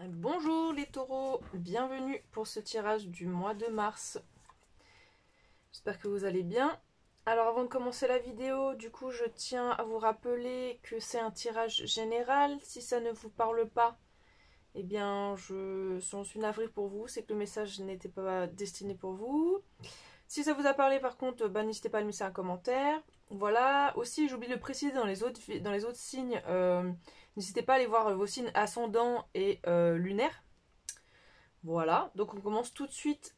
Bonjour les taureaux, bienvenue pour ce tirage du mois de mars. J'espère que vous allez bien. Alors avant de commencer la vidéo, du coup je tiens à vous rappeler que c'est un tirage général. Si ça ne vous parle pas, eh bien j'en suis navrée pour vous, c'est que le message n'était pas destiné pour vous. Si ça vous a parlé par contre, n'hésitez pas à le laisser un commentaire. Voilà, aussi j'oublie de le préciser dans les autres signes, n'hésitez pas à aller voir vos signes ascendants et lunaires. Voilà, donc on commence tout de suite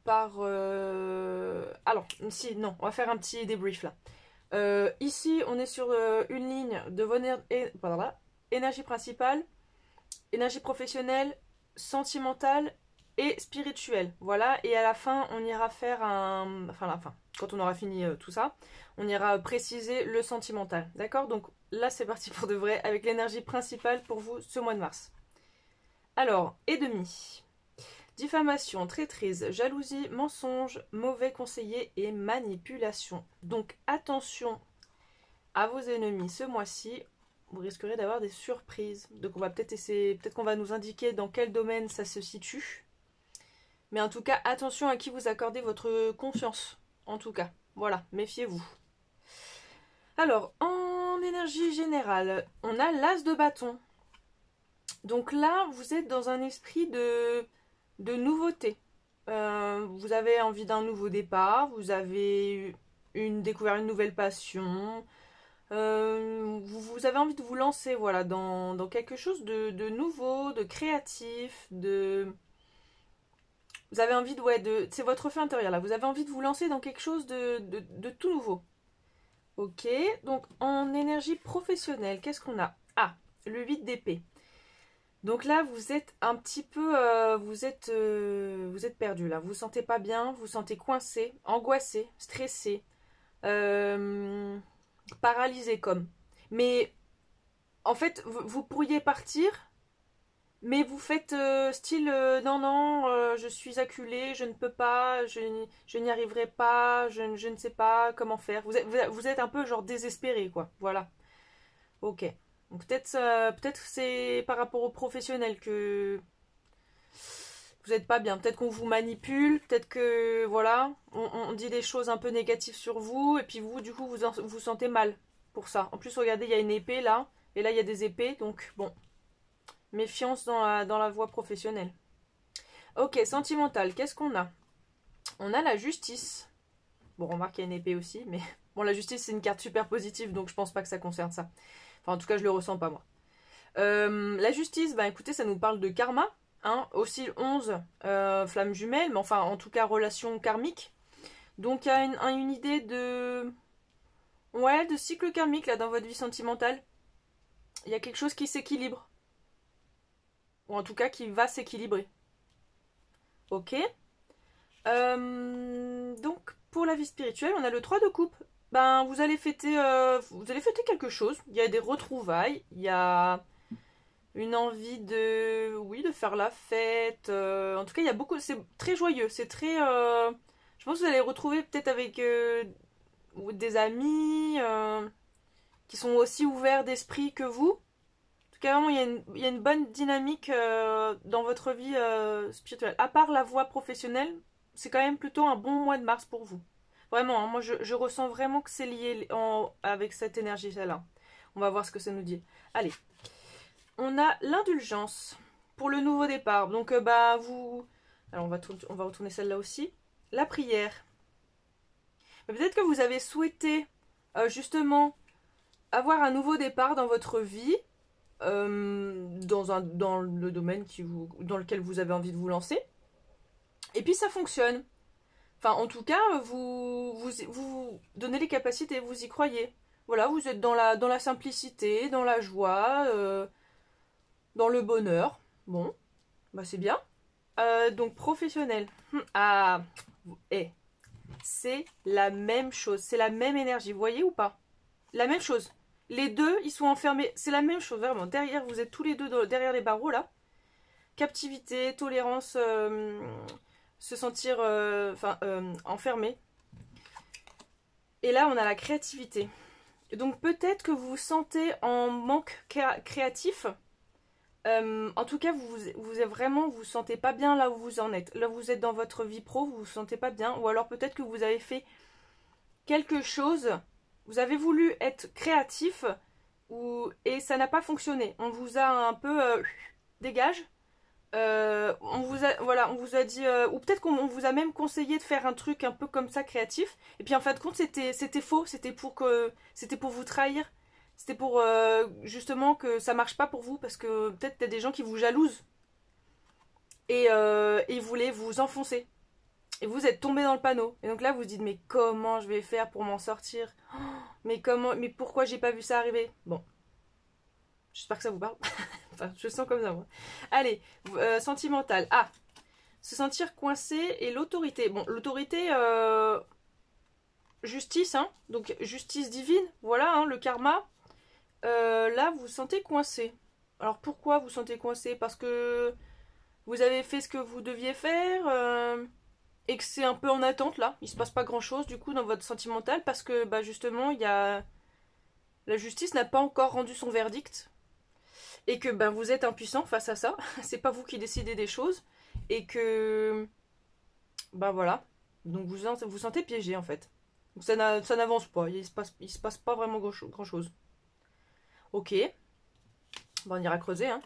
par... Alors, si, non, on va faire un petit débrief là. Ici, on est sur une ligne de votre énergie principale, énergie professionnelle, sentimentale et spirituelle. Voilà, et à la fin, on ira faire un... Enfin, à la fin, quand on aura fini tout ça, on ira préciser le sentimental. D'accord? Donc là, c'est parti pour de vrai avec l'énergie principale pour vous ce mois de mars. Alors, et demi. Diffamation, traîtrise, jalousie, mensonge, mauvais conseiller et manipulation. Donc attention à vos ennemis ce mois-ci. Vous risquerez d'avoir des surprises. Donc on va peut-être essayer, peut-être qu'on va nous indiquer dans quel domaine ça se situe. Mais en tout cas, attention à qui vous accordez votre confiance. En tout cas, voilà, méfiez-vous. Alors, en énergie générale, on a l'as de bâton. Donc là, vous êtes dans un esprit de nouveauté. Vous avez envie d'un nouveau départ, vous avez découvert une nouvelle passion, vous avez envie de vous lancer voilà, dans quelque chose de nouveau, de créatif, vous avez envie c'est votre feu intérieur là, vous avez envie de vous lancer dans quelque chose de tout nouveau. Ok, donc en énergie professionnelle, qu'est-ce qu'on a? Ah, le 8 d'épée. Donc là, vous êtes un petit peu, vous êtes perdu là. Vous vous sentez pas bien, vous vous sentez coincé, angoissé, stressé, euh, paralysé comme. Mais en fait, vous pourriez partir, mais vous faites style non non, je suis acculé, je ne peux pas, je n'y arriverai pas, je ne sais pas comment faire. Vous êtes un peu genre désespéré quoi. Voilà. Ok. Donc peut-être c'est par rapport aux professionnels que vous n'êtes pas bien. Peut-être qu'on vous manipule, peut-être que voilà, on dit des choses un peu négatives sur vous, et puis vous, du coup, vous sentez mal pour ça. En plus, regardez, il y a une épée là, et là, il y a des épées, donc bon, méfiance dans la voie professionnelle. Ok, sentimental, qu'est-ce qu'on a? On a la justice. Bon, remarque, il y a une épée aussi, mais bon, la justice, c'est une carte super positive, donc je pense pas que ça concerne ça. Enfin, en tout cas, je le ressens pas, moi. La justice, bah écoutez, ça nous parle de karma. Hein, aussi 11, flamme jumelle, mais enfin en tout cas relation karmique. Donc il y a une idée ouais, de cycle karmique là dans votre vie sentimentale. Il y a quelque chose qui s'équilibre. Ou en tout cas qui va s'équilibrer. Ok. Donc pour la vie spirituelle, on a le 3 de coupe. Ben vous allez fêter quelque chose. Il y a des retrouvailles. Il y a une envie oui, de faire la fête. En tout cas, il y a beaucoup, c'est très joyeux, c'est très, je pense que vous allez retrouver peut-être avec des amis qui sont aussi ouverts d'esprit que vous. En tout cas, vraiment, il y a une bonne dynamique dans votre vie spirituelle. À part la voie professionnelle, c'est quand même plutôt un bon mois de mars pour vous. Vraiment, hein, moi, je ressens vraiment que c'est lié avec cette énergie-là. On va voir ce que ça nous dit. Allez, on a l'indulgence pour le nouveau départ. Donc, bah, vous... Alors, on va retourner celle-là aussi. La prière. Peut-être que vous avez souhaité, justement, avoir un nouveau départ dans votre vie, dans le domaine dans lequel vous avez envie de vous lancer. Et puis, ça fonctionne. Enfin, en tout cas, vous donnez les capacités, vous y croyez. Voilà, vous êtes dans la simplicité, dans la joie, dans le bonheur. Bon, bah c'est bien. Donc professionnel. Ah, eh, c'est la même chose, c'est la même énergie, vous voyez ou pas? La même chose. Les deux, ils sont enfermés, c'est la même chose, vraiment. Derrière, vous êtes tous les deux derrière les barreaux là. Captivité, tolérance, se sentir enfermé. Et là, on a la créativité. Donc peut-être que vous vous sentez en manque créatif. En tout cas, vous êtes vraiment, vous vous sentez pas bien là où vous en êtes. Là, vous êtes dans votre vie pro, vous vous sentez pas bien. Ou alors peut-être que vous avez fait quelque chose, vous avez voulu être créatif et ça n'a pas fonctionné. On vous a un peu dégage. On vous a dit, ou peut-être qu'on vous a même conseillé de faire un truc un peu comme ça créatif. Et puis en fin de compte, c'était faux. C'était pour vous trahir. C'était pour justement que ça marche pas pour vous parce que peut-être il y a des gens qui vous jalousent et ils voulaient vous enfoncer. Et vous êtes tombé dans le panneau. Et donc là, vous vous dites, mais comment je vais faire pour m'en sortir? Mais pourquoi j'ai pas vu ça arriver? Bon, j'espère que ça vous parle. Enfin, je sens comme ça, moi. Allez, sentimental. Ah, se sentir coincé et l'autorité. Bon, l'autorité, justice, hein. Donc, justice divine, voilà, hein, le karma. Là, vous vous sentez coincé. Alors, pourquoi vous vous sentez coincé? Parce que vous avez fait ce que vous deviez faire et que c'est un peu en attente, là. Il se passe pas grand-chose, du coup, dans votre sentimental, parce que, bah, justement, il y a... La justice n'a pas encore rendu son verdict. Et que ben, vous êtes impuissant face à ça, c'est pas vous qui décidez des choses, et que ben voilà, donc vous vous sentez piégé en fait. Donc ça n'avance pas, il se passe pas vraiment grand chose. Ok, ben, on ira creuser. Hein.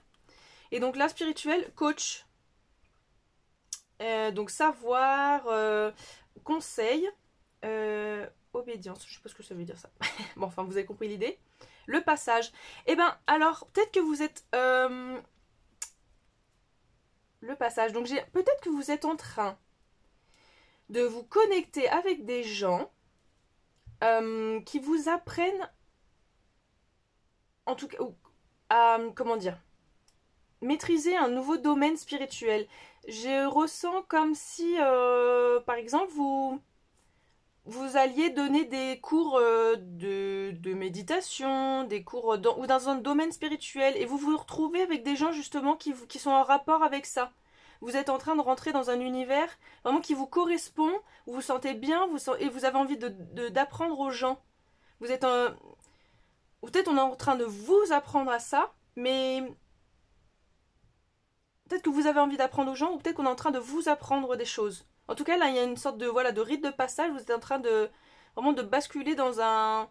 Et donc là, spirituel, coach. Donc savoir, conseil, obédience, je sais pas ce que ça veut dire ça. Bon, enfin, vous avez compris l'idée. Le passage. Eh ben, alors, peut-être que vous êtes... le passage. Donc, peut-être que vous êtes en train de vous connecter avec des gens qui vous apprennent, en tout cas, à, comment dire, maîtriser un nouveau domaine spirituel. Je ressens comme si, par exemple, vous alliez donner des cours de méditation, des cours ou dans un domaine spirituel, et vous vous retrouvez avec des gens justement qui sont en rapport avec ça. Vous êtes en train de rentrer dans un univers vraiment qui vous correspond, vous vous sentez bien, et vous avez envie d'apprendre aux gens. Vous êtes peut-être on est en train de vous apprendre à ça, mais peut-être que vous avez envie d'apprendre aux gens, ou peut-être qu'on est en train de vous apprendre des choses. En tout cas, là, il y a une sorte de rite de passage. Vous êtes en train de vraiment de basculer dans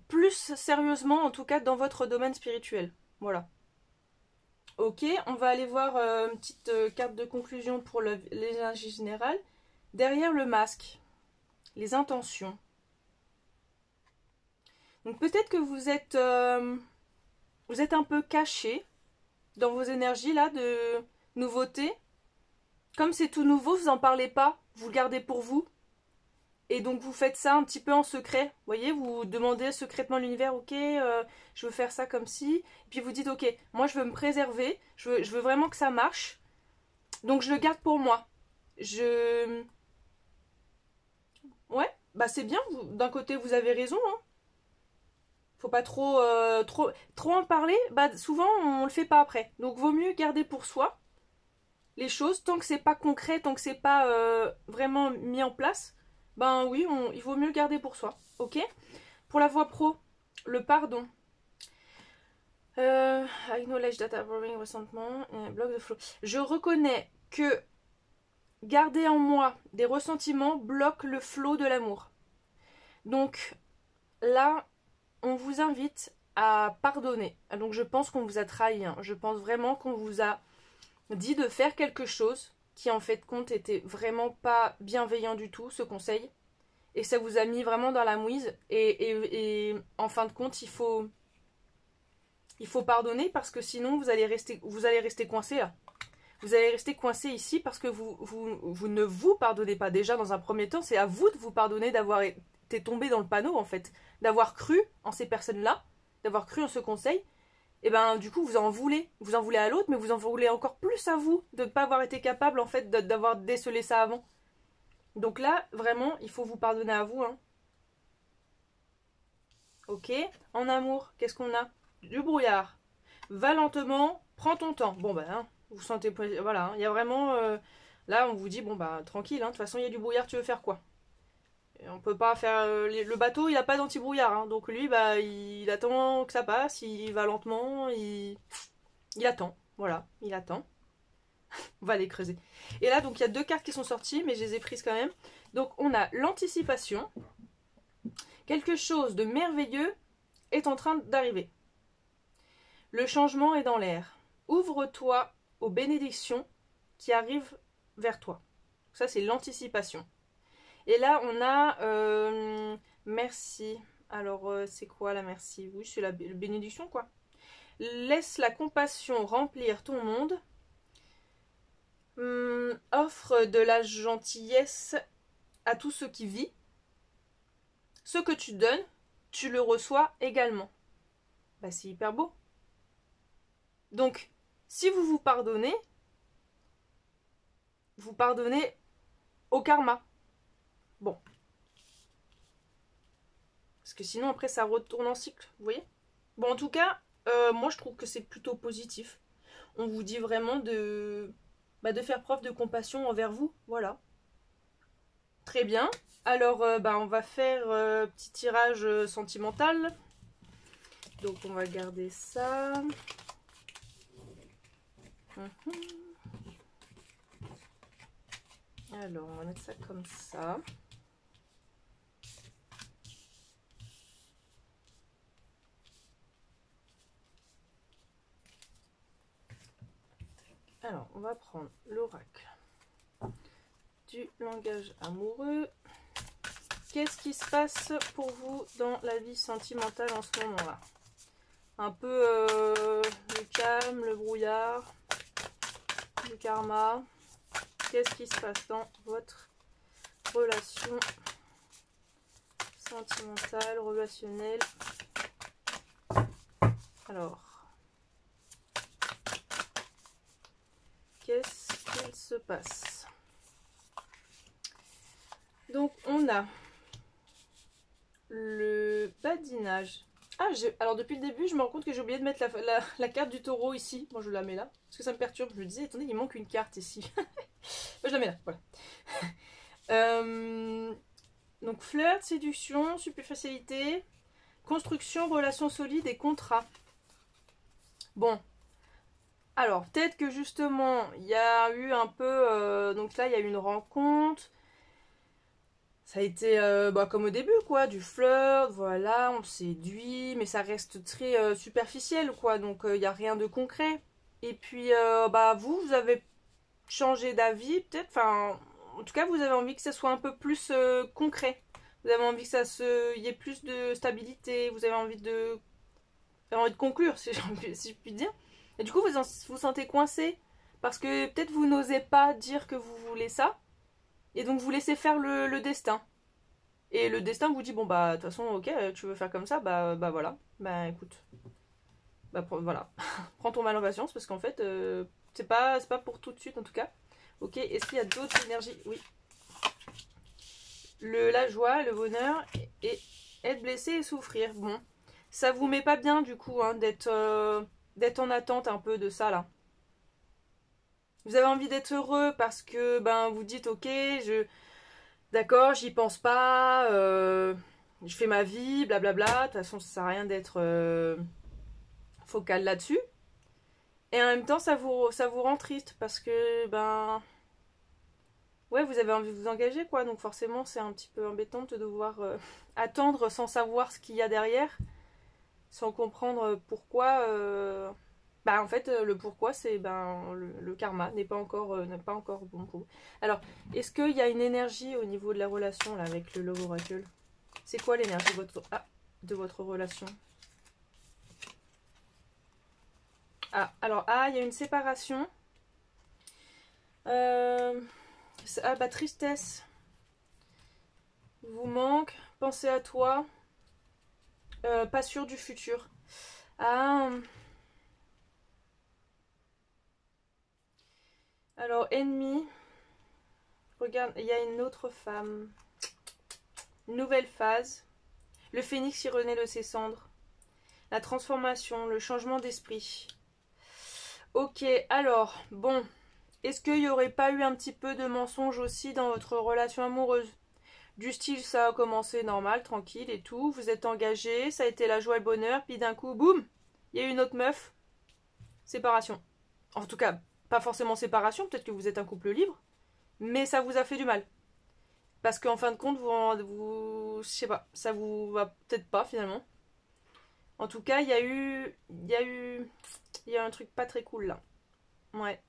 plus sérieusement, en tout cas, dans votre domaine spirituel. Voilà. Ok, on va aller voir une petite carte de conclusion pour l'énergie générale. Derrière le masque, les intentions. Donc peut-être que vous êtes un peu caché dans vos énergies là de nouveauté. Comme c'est tout nouveau, vous n'en parlez pas, vous le gardez pour vous. Et donc vous faites ça un petit peu en secret. Vous voyez, vous demandez secrètement à l'univers, ok, je veux faire ça comme ci. Et puis vous dites, ok, moi je veux me préserver, je veux vraiment que ça marche. Donc je le garde pour moi. Ouais, bah c'est bien, d'un côté vous avez raison. Hein. Faut pas trop en parler, bah souvent on le fait pas après. Donc vaut mieux garder pour soi les choses, tant que c'est pas concret, tant que c'est pas vraiment mis en place, ben oui, il vaut mieux le garder pour soi, ok? Pour la voie pro, le pardon. Acknowledge that harboring ressentement, block the flow. Je reconnais que garder en moi des ressentiments bloque le flot de l'amour. Donc là, on vous invite à pardonner. Donc je pense qu'on vous a trahi, hein. Je pense vraiment qu'on vous a dit de faire quelque chose qui en fait de compte était vraiment pas bienveillant du tout, ce conseil, et ça vous a mis vraiment dans la mouise, et en fin de compte il faut pardonner, parce que sinon vous allez rester coincé là. Vous allez rester coincé ici parce que vous ne vous pardonnez pas. Déjà dans un premier temps, c'est à vous de vous pardonner d'avoir été tombé dans le panneau en fait, d'avoir cru en ces personnes-là, d'avoir cru en ce conseil. Et ben du coup vous en voulez à l'autre, mais vous en voulez encore plus à vous de ne pas avoir été capable en fait d'avoir décelé ça avant. Donc là vraiment il faut vous pardonner à vous, hein. Ok, en amour qu'est-ce qu'on a? Du brouillard. Va lentement, prends ton temps. Bon bah hein, vous sentez, voilà, il y a vraiment là on vous dit bon bah tranquille, hein, de toute façon il y a du brouillard, tu veux faire quoi? Et on peut pas faire... le bateau, il a pas d'anti-brouillard. Hein, donc lui, bah, il attend que ça passe. Il va lentement. Il attend. Voilà, il attend. On va les creuser. Et là, donc, il y a 2 cartes qui sont sorties, mais je les ai prises quand même. Donc, on a l'anticipation. Quelque chose de merveilleux est en train d'arriver. Le changement est dans l'air. Ouvre-toi aux bénédictions qui arrivent vers toi. Ça, c'est l'anticipation. Et là, on a merci. Alors, c'est quoi la merci? Oui, c'est la bénédiction, quoi. Laisse la compassion remplir ton monde. Offre de la gentillesse à tout ce qui vit. Ce que tu donnes, tu le reçois également. Bah, c'est hyper beau. Donc, si vous pardonnez au karma. Bon. Parce que sinon, après, ça retourne en cycle. Vous voyez? Bon, en tout cas, moi, je trouve que c'est plutôt positif. On vous dit vraiment de faire preuve de compassion envers vous. Voilà. Très bien. Alors, on va faire petit tirage sentimental. Donc, on va garder ça. Alors, on va mettre ça comme ça. Alors, on va prendre l'oracle du langage amoureux. Qu'est-ce qui se passe pour vous dans la vie sentimentale en ce moment-là? Un peu le calme, le brouillard, le karma. Qu'est-ce qui se passe dans votre relation sentimentale, relationnelle? Alors, qu'est-ce qu'il se passe? Donc, on a le badinage. Ah, alors depuis le début, je me rends compte que j'ai oublié de mettre la carte du taureau ici. Moi, je la mets là. Parce que ça me perturbe. Je me disais, attendez, il manque une carte ici. Je la mets là, voilà. Donc, flirt, séduction, superficialité, construction, relation solide et contrat. Bon. Alors, peut-être que justement, il y a eu un peu... donc là, il y a eu une rencontre. Ça a été comme au début, quoi, du flirt, voilà, on séduit, mais ça reste très superficiel, quoi, donc il n'y a rien de concret. Et puis, vous avez changé d'avis, peut-être, enfin, en tout cas, vous avez envie que ça soit un peu plus concret. Vous avez envie que y ait plus de stabilité, vous avez envie de conclure, si je puis dire. Et du coup, vous vous sentez coincé, parce que peut-être vous n'osez pas dire que vous voulez ça, et donc vous laissez faire le destin. Et le destin vous dit, bon bah de toute façon, ok, tu veux faire comme ça, bah voilà. Bah écoute. Voilà. Prends ton mal en patience parce qu'en fait, c'est pas pour tout de suite en tout cas. Ok, est-ce qu'il y a d'autres énergies? Oui. La joie, le bonheur et être blessé et souffrir. Bon. Ça vous met pas bien du coup hein, d'être en attente un peu de ça là. Vous avez envie d'être heureux parce que vous dites ok, d'accord, j'y pense pas, je fais ma vie, blablabla. De toute façon, ça sert à rien d'être focal là-dessus. Et en même temps, ça vous rend triste parce que, ouais, vous avez envie de vous engager, quoi. Donc forcément, c'est un petit peu embêtant de devoir attendre sans savoir ce qu'il y a derrière, sans comprendre pourquoi. En fait, le pourquoi, c'est le karma n'est pas encore bon pour vous. Alors, est-ce qu'il y a une énergie au niveau de la relation là avec le Love Oracle? C'est quoi l'énergie de votre relation? Ah, alors, il y a une séparation. Tristesse. Vous manque. Pensez à toi. Pas sûr du futur. Ah. Alors, ennemi. Regarde, il y a une autre femme. Nouvelle phase. Le phénix qui renaît de ses cendres. La transformation, le changement d'esprit. Ok, alors, bon. Est-ce qu'il n'y aurait pas eu un petit peu de mensonge aussi dans votre relation amoureuse? Du style, ça a commencé normal, tranquille et tout. Vous êtes engagé, ça a été la joie et le bonheur. Puis d'un coup, boum, il y a une autre meuf. Séparation. En tout cas, pas forcément séparation, peut-être que vous êtes un couple libre. Mais ça vous a fait du mal. Parce qu'en fin de compte, je sais pas, ça vous va peut-être pas finalement. En tout cas, il y a un truc pas très cool là. Ouais.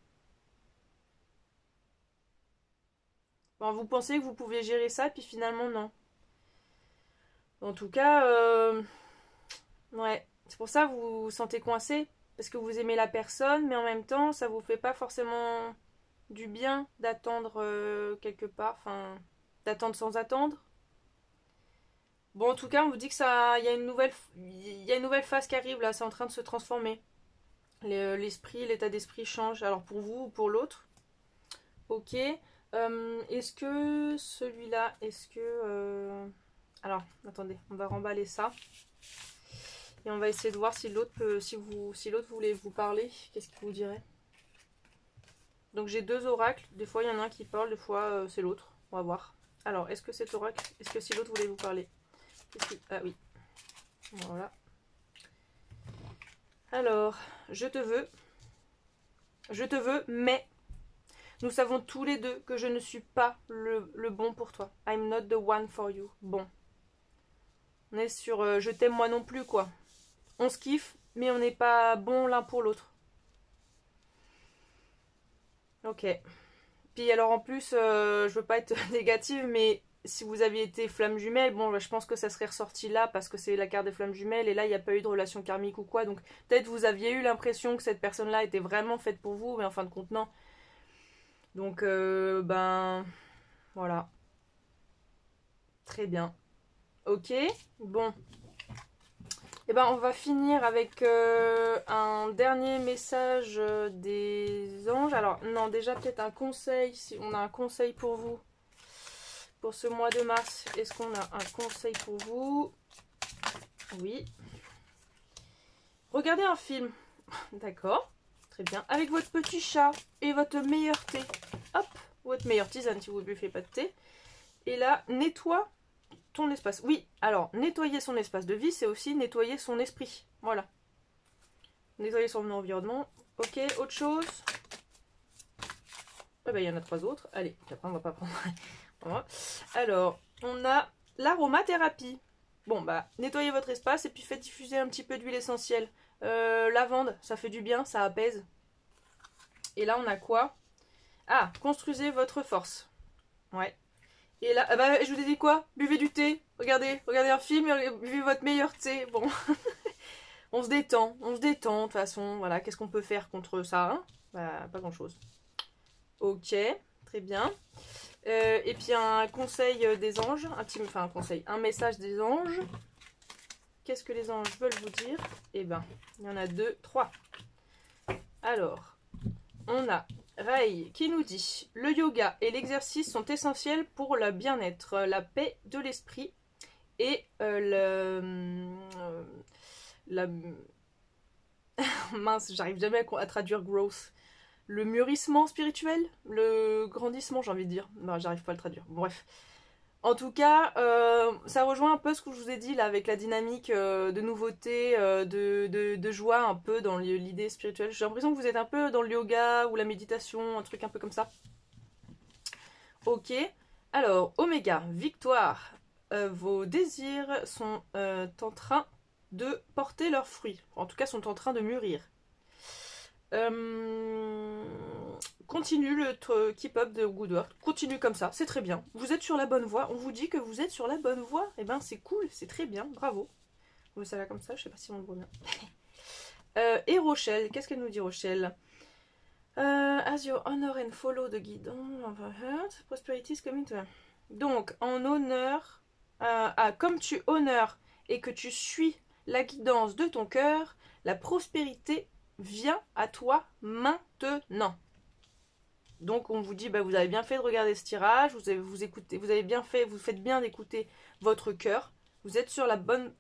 Bon, vous pensez que vous pouviez gérer ça, puis finalement non. En tout cas, ouais. C'est pour ça que vous vous sentez coincé. Parce que vous aimez la personne, mais en même temps, ça vous fait pas forcément du bien d'attendre quelque part. Enfin, d'attendre sans attendre. Bon, en tout cas, on vous dit que ça, il y a une nouvelle phase qui arrive là. C'est en train de se transformer. L'esprit, l'état d'esprit change. Alors pour vous ou pour l'autre. Ok. Est-ce que celui-là, alors, attendez, on va remballer ça. Et on va essayer de voir si l'autre si l'autre voulait vous parler, qu'est-ce qu'il vous dirait. Donc j'ai deux oracles, des fois il y en a un qui parle, des fois c'est l'autre. On va voir. Alors, est-ce que cet oracle, est-ce que si l'autre voulait vous parler? Ah oui. Voilà. Alors, je te veux, mais nous savons tous les deux que je ne suis pas le bon pour toi. I'm not the one for you. Bon. On est sur je t'aime moi non plus, quoi. On se kiffe, mais on n'est pas bon l'un pour l'autre. Ok. Puis alors en plus, je veux pas être négative, mais si vous aviez été flamme jumelle, bon, je pense que ça serait ressorti là parce que c'est la carte des flammes jumelles et là il n'y a pas eu de relation karmique ou quoi. Donc peut-être vous aviez eu l'impression que cette personne-là était vraiment faite pour vous, mais en fin de compte non. Donc ben voilà. Très bien. Ok. Bon. Et ben on va finir avec un dernier message des anges. Alors non, déjà peut-être un conseil, si on a un conseil pour vous pour ce mois de mars. Est-ce qu'on a un conseil pour vous? Oui. Regardez un film. D'accord, très bien. Avec votre petit chat et votre meilleur thé. Hop, votre meilleure tisane si vous ne buvez pas de thé. Et là, nettoie ton espace. Oui, alors, nettoyer son espace de vie, c'est aussi nettoyer son esprit. Voilà. Nettoyer son environnement. Ok, autre chose. Ah bah, il y en a trois autres. Allez, après, on va pas prendre. Voilà. Alors, on a l'aromathérapie. Bon, bah, nettoyez votre espace et puis faites diffuser un petit peu d'huile essentielle. Lavande, ça fait du bien, ça apaise. Et là, on a quoi? Ah, construisez votre force. Ouais. Et là, bah, je vous ai dit quoi? Buvez du thé. Regardez un film et buvez votre meilleur thé. Bon, on se détend, de toute façon. Voilà, qu'est-ce qu'on peut faire contre ça, hein? Bah, pas grand-chose. Ok, très bien. Et puis un conseil des anges, un message des anges. Qu'est-ce que les anges veulent vous dire? Eh ben, il y en a deux, trois. Alors, on a Ray qui nous dit: le yoga et l'exercice sont essentiels pour le bien-être, la paix de l'esprit et mince, j'arrive jamais à traduire growth. Le mûrissement spirituel, le grandissement, j'ai envie de dire. Non, j'arrive pas à le traduire. Bon, bref. En tout cas, ça rejoint un peu ce que je vous ai dit là avec la dynamique de nouveauté, de joie un peu dans l'idée spirituelle. J'ai l'impression que vous êtes un peu dans le yoga ou la méditation, un truc un peu comme ça. Ok. Alors, Oméga, victoire. Vos désirs sont en train de porter leurs fruits. En tout cas, sont en train de mûrir. Continue le keep up de good work. Continue comme ça, c'est très bien. Vous êtes sur la bonne voie. On vous dit que vous êtes sur la bonne voie. Et ben c'est cool, c'est très bien, bravo. Vous ça là comme ça, je sais pas si on le voit bien. Et Rochelle, qu'est-ce qu'elle nous dit Rochelle? As you honor and follow the guidance of a heart, prosperity is coming to her. Donc en honneur, comme tu honores et que tu suis la guidance de ton cœur, la prospérité vient à toi maintenant. Donc on vous dit, bah, vous avez bien fait de regarder ce tirage, vous avez bien fait, vous faites bien d'écouter votre cœur, vous êtes sur la bonne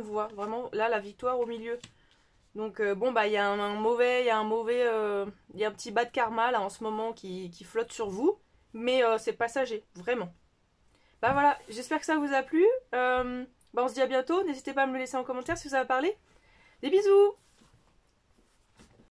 voie, vraiment là la victoire au milieu. Donc bon bah il y a il y a un petit bas de karma là en ce moment qui flotte sur vous, mais c'est passager, vraiment. Bah voilà, j'espère que ça vous a plu. On se dit à bientôt. N'hésitez pas à me le laisser en commentaire si vous avez parlé. Des bisous!